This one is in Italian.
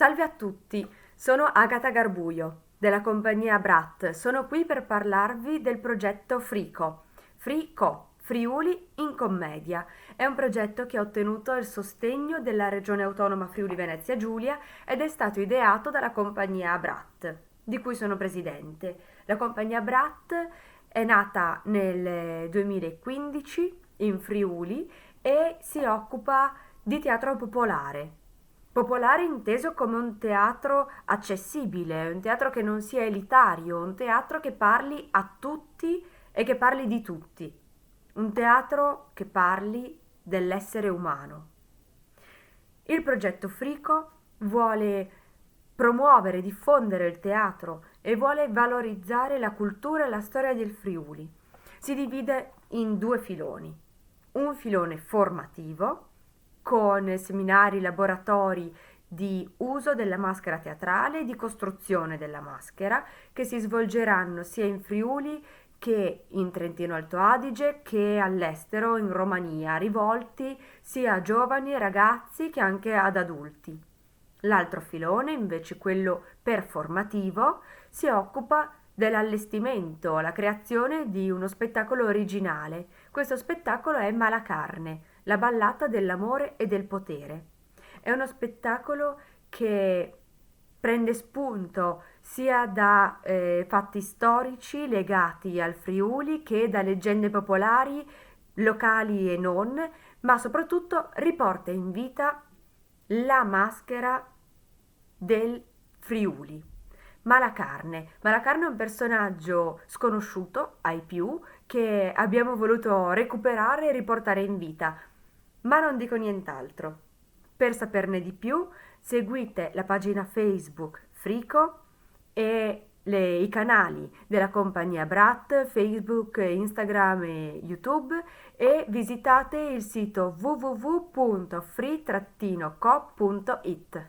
Salve a tutti, sono Agata Garbuio della compagnia Brat. Sono qui per parlarvi del progetto Frico. Friuli in commedia. È un progetto che ha ottenuto il sostegno della Regione Autonoma Friuli Venezia Giulia ed è stato ideato dalla compagnia Brat, di cui sono presidente. La compagnia Brat è nata nel 2015 in Friuli e si occupa di teatro popolare. Popolare inteso come un teatro accessibile, un teatro che non sia elitario, un teatro che parli a tutti e che parli di tutti, un teatro che parli dell'essere umano. Il progetto Frico vuole promuovere e diffondere il teatro e vuole valorizzare la cultura e la storia del Friuli. Si divide in due filoni. Un filone formativo con seminari, laboratori di uso della maschera teatrale e di costruzione della maschera che si svolgeranno sia in Friuli che in Trentino Alto Adige che all'estero, in Romania, rivolti sia a giovani e ragazzi che anche ad adulti. L'altro filone, invece quello performativo, si occupa dell'allestimento, la creazione di uno spettacolo originale. Questo spettacolo è Malacarne, la ballata dell'amore e del potere. È uno spettacolo che prende spunto sia da fatti storici legati al Friuli che da leggende popolari, locali e non, ma soprattutto riporta in vita la maschera del Friuli. Malacarne. Malacarne è un personaggio sconosciuto ai più che abbiamo voluto recuperare e riportare in vita, ma non dico nient'altro. Per saperne di più, seguite la pagina Facebook Frico e i canali della compagnia Brat, Facebook, Instagram e YouTube e visitate il sito www.free-co.it.